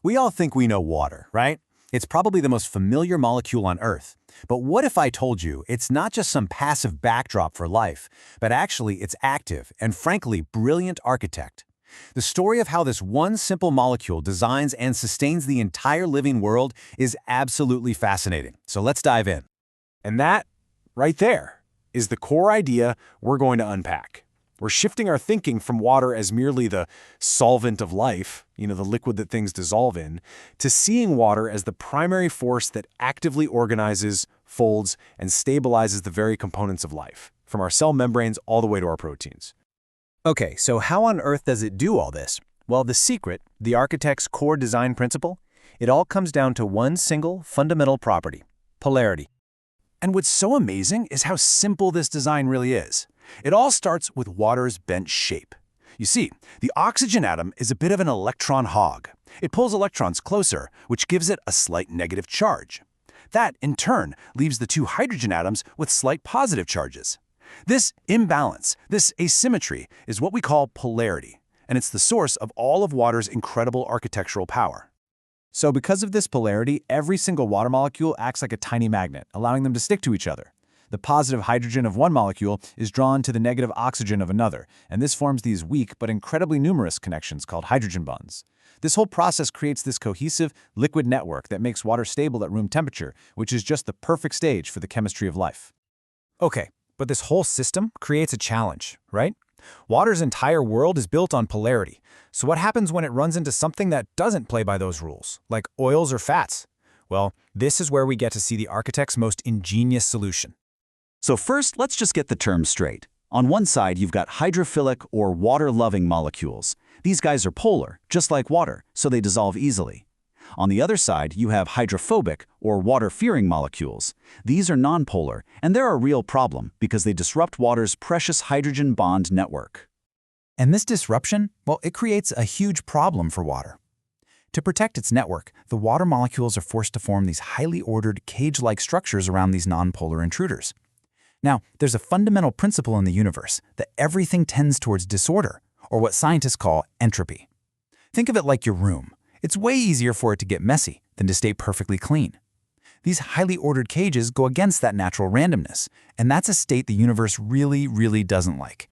We all think we know water, right? It's probably the most familiar molecule on Earth. But what if I told you it's not just some passive backdrop for life, but actually its active and frankly brilliant architect? The story of how this one simple molecule designs and sustains the entire living world is absolutely fascinating. So let's dive in. And that, right there, is the core idea we're going to unpack. We're shifting our thinking from water as merely the solvent of life, the liquid that things dissolve in, to seeing water as the primary force that actively organizes, folds, and stabilizes the very components of life, from our cell membranes all the way to our proteins. Okay, so how on earth does it do all this? Well, the secret, the architect's core design principle, it all comes down to one single fundamental property: polarity. And what's so amazing is how simple this design really is. It all starts with water's bent shape. You see, the oxygen atom is a bit of an electron hog. It pulls electrons closer, which gives it a slight negative charge. That, in turn, leaves the two hydrogen atoms with slight positive charges. This imbalance, this asymmetry, is what we call polarity, and it's the source of all of water's incredible architectural power. So because of this polarity, every single water molecule acts like a tiny magnet, allowing them to stick to each other. The positive hydrogen of one molecule is drawn to the negative oxygen of another, and this forms these weak but incredibly numerous connections called hydrogen bonds. This whole process creates this cohesive, liquid network that makes water stable at room temperature, which is just the perfect stage for the chemistry of life. Okay, but this whole system creates a challenge, right? Water's entire world is built on polarity. So what happens when it runs into something that doesn't play by those rules, like oils or fats? Well, this is where we get to see the architect's most ingenious solution. So first, let's just get the terms straight. On one side, you've got hydrophilic or water-loving molecules. These guys are polar, just like water, so they dissolve easily. On the other side, you have hydrophobic or water-fearing molecules. These are nonpolar, and they're a real problem because they disrupt water's precious hydrogen bond network. And this disruption, well, it creates a huge problem for water. To protect its network, the water molecules are forced to form these highly ordered, cage-like structures around these nonpolar intruders. Now, there's a fundamental principle in the universe that everything tends towards disorder, or what scientists call entropy. Think of it like your room. It's way easier for it to get messy than to stay perfectly clean. These highly ordered cages go against that natural randomness, and that's a state the universe really doesn't like.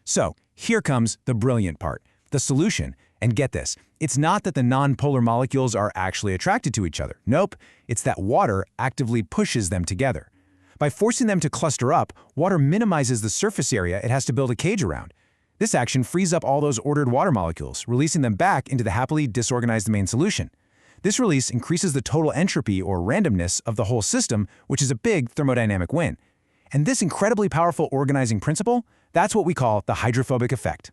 So, here comes the brilliant part, the solution. And get this, it's not that the nonpolar molecules are actually attracted to each other. Nope, it's that water actively pushes them together. By forcing them to cluster up, water minimizes the surface area it has to build a cage around. This action frees up all those ordered water molecules, releasing them back into the happily disorganized main solution. This release increases the total entropy or randomness of the whole system, which is a big thermodynamic win. And this incredibly powerful organizing principle, that's what we call the hydrophobic effect.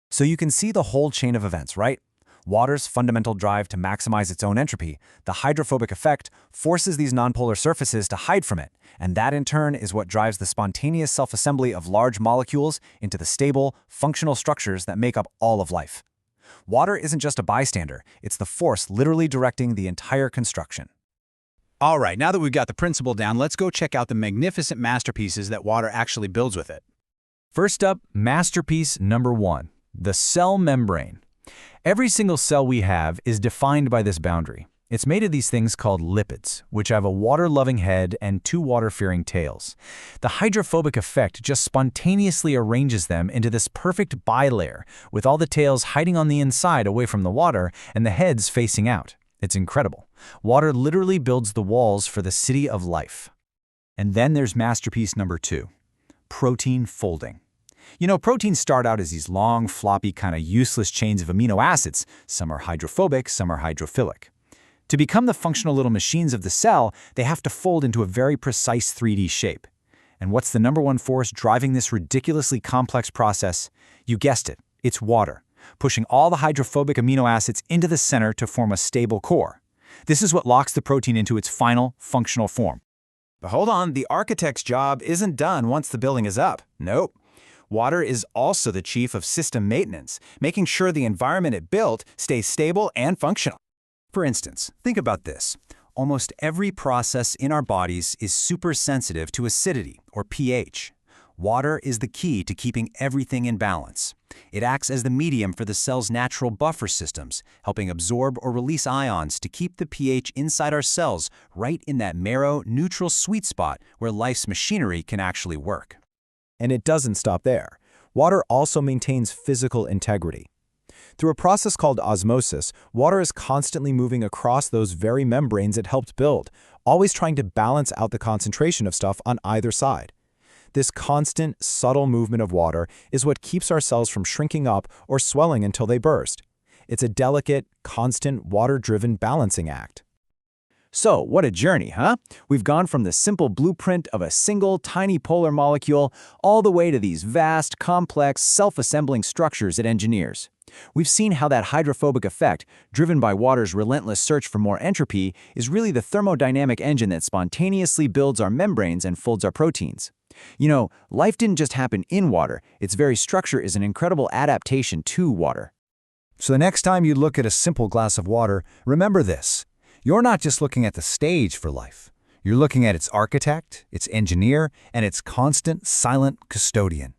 So you can see the whole chain of events, right? Water's fundamental drive to maximize its own entropy, the hydrophobic effect, forces these nonpolar surfaces to hide from it, and that in turn is what drives the spontaneous self-assembly of large molecules into the stable, functional structures that make up all of life. Water isn't just a bystander, it's the force literally directing the entire construction. All right, now that we've got the principle down, let's go check out the magnificent masterpieces that water actually builds with it. First up, masterpiece number 1, the cell membrane. Every single cell we have is defined by this boundary. It's made of these things called lipids, which have a water-loving head and 2 water-fearing tails. The hydrophobic effect just spontaneously arranges them into this perfect bilayer, with all the tails hiding on the inside away from the water and the heads facing out. It's incredible. Water literally builds the walls for the city of life. And then there's masterpiece number 2, protein folding. Proteins start out as these long, floppy, kind of useless chains of amino acids. Some are hydrophobic, some are hydrophilic. To become the functional little machines of the cell, they have to fold into a very precise 3D shape. And what's the number one force driving this ridiculously complex process? You guessed it, it's water, pushing all the hydrophobic amino acids into the center to form a stable core. This is what locks the protein into its final, functional form. But hold on, the architect's job isn't done once the building is up. Nope. Water is also the chief of system maintenance, making sure the environment it built stays stable and functional. For instance, think about this. Almost every process in our bodies is super sensitive to acidity, or pH. Water is the key to keeping everything in balance. It acts as the medium for the cell's natural buffer systems, helping absorb or release ions to keep the pH inside our cells right in that marrow, neutral sweet spot where life's machinery can actually work. And it doesn't stop there. Water also maintains physical integrity. Through a process called osmosis, water is constantly moving across those very membranes it helped build, always trying to balance out the concentration of stuff on either side. This constant, subtle movement of water is what keeps our cells from shrinking up or swelling until they burst. It's a delicate, constant, water-driven balancing act. So, what a journey, huh? We've gone from the simple blueprint of a single, tiny polar molecule all the way to these vast, complex, self-assembling structures it engineers. We've seen how that hydrophobic effect, driven by water's relentless search for more entropy, is really the thermodynamic engine that spontaneously builds our membranes and folds our proteins. You know, life didn't just happen in water. Its very structure is an incredible adaptation to water. So the next time you look at a simple glass of water, remember this. You're not just looking at the stage for life. You're looking at its architect, its engineer, and its constant, silent custodian.